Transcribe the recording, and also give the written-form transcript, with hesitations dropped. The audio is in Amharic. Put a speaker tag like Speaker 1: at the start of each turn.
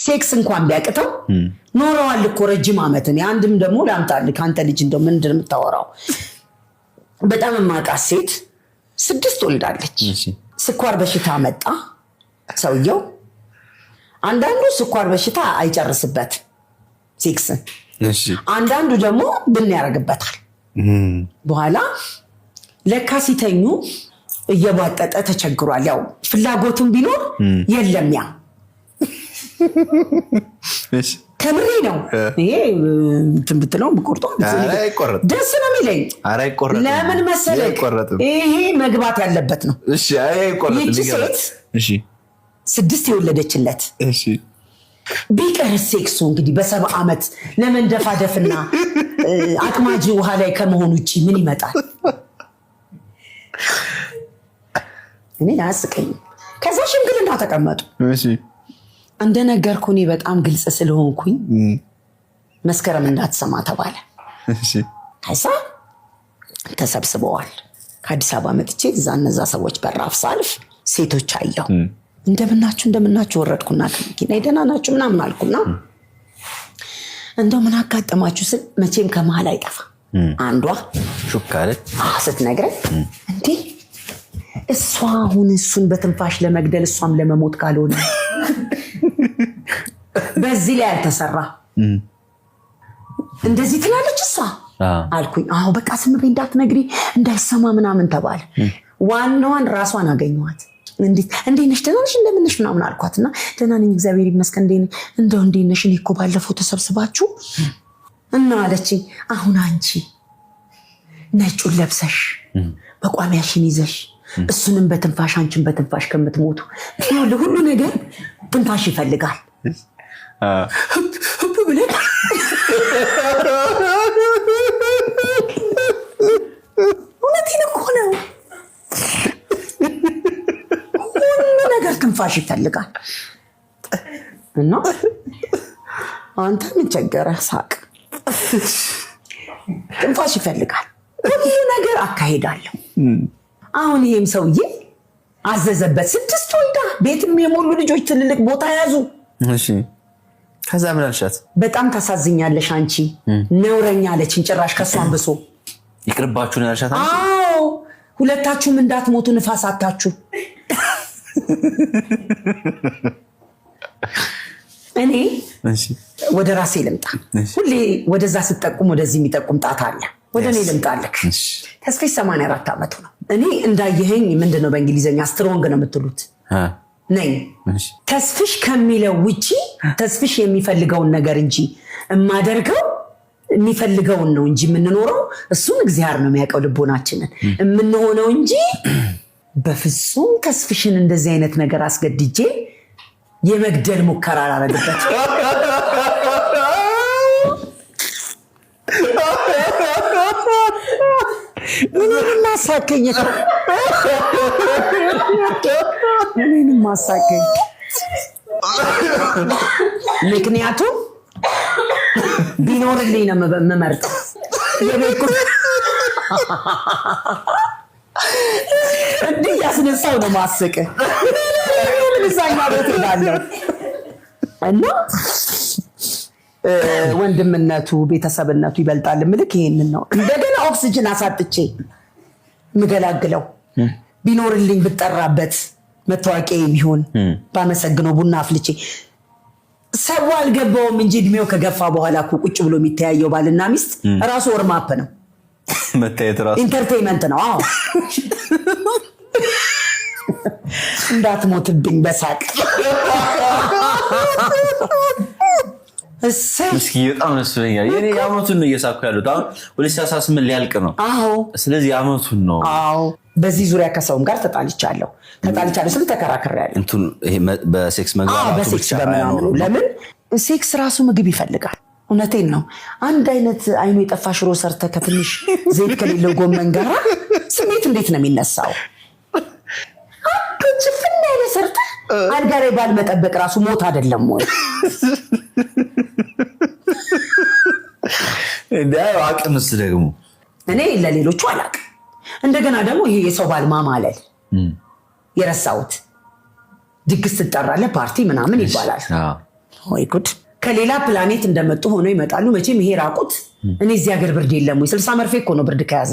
Speaker 1: ሴክስ እንኳን ቢያቅተው ኖረዋል እኮ ረጅም ዓመትን አንድም ደግሞ ላምጣልህ ካንተ ልጅ እንደው ምንድን የምታወራው በጣም ማቃት ሴት 6 ወልዳለች ስኳር በሽታ መጣ ሰውየው አንዳንዱ ስኳር በሽታ አይጨርስበት ሴክስ አንዳንዱ ደግሞ ብን ያረግበታል በኋላ ለካሲተኙ እየባጠጠ ተቸግሯል ያው ፍላጎቱም ቢኖር የለም ያ ከምሬ ነው ይሄ ትምብትለው ምቆርጦ ደስ ነው የሚለኝ ለምን መሰለህ ይሄ መግባት ያለበት ነው እሺ አይቆረጥ እሺ 6 የወለደችለት እሺ ቢቀር ሴክሱ እንግዲህ በ70 ዓመት ለመንደፋደፍና አቅማጂ ውሃ ላይ ከመሆኑ ውጪ ምን ይመጣል እኔ አስቀኝ ከዛ ሽምግልና ተቀመጡ እሺ እንደነገርኩ እኔ በጣም ግልጽ ስለሆንኩኝ መስከረም እንዳትሰማ ተባለ እሺ ከዛ ተሰብስበዋል ከአዲስ አበባ መጥቼ እዛ እነዛ ሰዎች በራፍ ሳልፍ ሴቶች አየሁ እንደምናችሁ ወረድኩና ከመኪና ደህና ናችሁ ምናምን አልኩና እንደው ምን አጋጠማችሁ ስል መቼም ከመሃል አይጠፋ አንዷ ሹካለት ስትነግረኝ እንዴ እሷ አሁን እሱን በትንፋሽ ለመግደል እሷም ለመሞት ካልሆነ በዚህ ላይ አልተሰራ እንደዚህ ትላለች እሷ አልኩኝ አዎ በቃ ስም በይ እንዳትነግሪ እንዳይሰማ ምናምን ተባለ ዋናዋን ራሷን አገኘኋት እንዴት ነሽ ደህና ነሽ እንደምን ነሽ ምናምን አልኳትና ደህና ነኝ እግዚአብሔር ይመስገን እንዴት ነሽ እኔ እኮ ባለፈው ተሰብስባችሁ እና አለችኝ አሁን አንቺ ነጩን ለብሰሽ በቋሚያሽን ይዘሽ እሱንም በትንፋሽ አንቺን በትንፋሽ ከምትሞቱ ሁሉ ነገር ትንፋሽ ይፈልጋል ብለህ እውነቴን እኮ ነው ሁሉ ነገር ትንፋሽ ይፈልጋል እና አንተ ምን ቸገረህ ሳቅ ትንፋሽ ይፈልጋል ሁሉ ነገር አካሄዳለሁ አሁን ይሄም ሰውዬ አዘዘበት 6 ወልዳ ቤትም የሞሉ ልጆች ትልልቅ ቦታ ያዙ እሺ ከዛ ምን አልሻት በጣም ታሳዝኛለሽ አንቺ ነውረኛ አለችኝ ጭራሽ ከሷን ብሶ ይቅርባችሁ ነው ያልሻት አንቺ አዎ ሁለታችሁም እንዳትሞቱ ንፋስ አታችሁ እኔ እሺ ወደ ራሴ ልምጣ ሁሌ ወደዛ ስትጠቁም ወደዚህ የሚጠቁም ጣት አለ ወደ እኔ ልምጣልክ ተስፋሽ 84 ዓመቱ ነው እኔ እንዳየኸኝ ምንድነው በእንግሊዘኛ ስትሮንግ ነው የምትሉት ነኝ ተስፍሽ ከሚለው ውጪ ተስፍሽ የሚፈልገውን ነገር እንጂ እማደርገው የሚፈልገውን ነው እንጂ የምንኖረው እሱን እግዚአብሔር ነው የሚያውቀው ልቦናችንን የምንሆነው እንጂ በፍጹም ተስፍሽን እንደዚህ አይነት ነገር አስገድጄ የመግደል ሙከራ አላደረግበት ምንም ማሳከኝ ምክንያቱም ቢኖርልኝ ነው የምመርጠው እንዲህ ያስነሳው ነው ማስቀ ምንዛኛ ቤት እንዳለው እና ወንድምነቱ ቤተሰብነቱ ይበልጣል ምልክ ይሄንን ነው እንደገና ኦክሲጅን አሳጥቼ ምገላግለው ቢኖርልኝ ብጠራበት መታወቂያ ቢሆን ባመሰግነው ቡና አፍልቼ ሰው አልገባውም እንጂ እድሜው ከገፋ በኋላ ቁጭ ብሎ የሚተያየው ባልና ሚስት ራሱ ወርማፕ ነው መታየት ራሱ ኢንተርቴይንመንት ነው አዎ እንዳትሞትብኝ በሳቅ
Speaker 2: እስኪ በጣም ነስበኛል የኔ ያመቱን ነው እየሳኩ ያሉት አሁን 2018 ሊያልቅ ነው
Speaker 1: አዎ
Speaker 2: ስለዚህ ያመቱን ነው
Speaker 1: አዎ በዚህ ዙሪያ ከሰውም ጋር ተጣልቻለሁ ስለ ተከራክሬያለሁ
Speaker 2: እንትን ይሄ በሴክስ መግባባቱ ብቻ ነው
Speaker 1: ለምን ሴክስ ራሱ ምግብ ይፈልጋል እውነቴን ነው አንድ አይነት አይኑ የጠፋ ሽሮ ሰርተ ከትንሽ ዘይት ከሌለው ጎመን ጋር ስሜት እንዴት ነው የሚነሳው አጥጭ ፍና ለሰርተ አልጋሬ ባልመጠበቅ ራሱ ሞት አይደለም ወይ
Speaker 2: እንዳው አቅምስ ደግሞ
Speaker 1: እኔ ለሌሎቹ አላቅ እንደገና ደግሞ ይሄ የሰው ባል ማማለል የረሳውት ድግስ ትጠራለህ ፓርቲ ምናምን ይባላል ወይ ጉድ! ከሌላ ፕላኔት እንደመጡ ሆኖ ይመጣሉ። መቼም ይሄ ራቁት እኔ እዚህ ሀገር ብርድ የለም ወይ? 60 መርፌ እኮ ነው ብርድ ከያዘ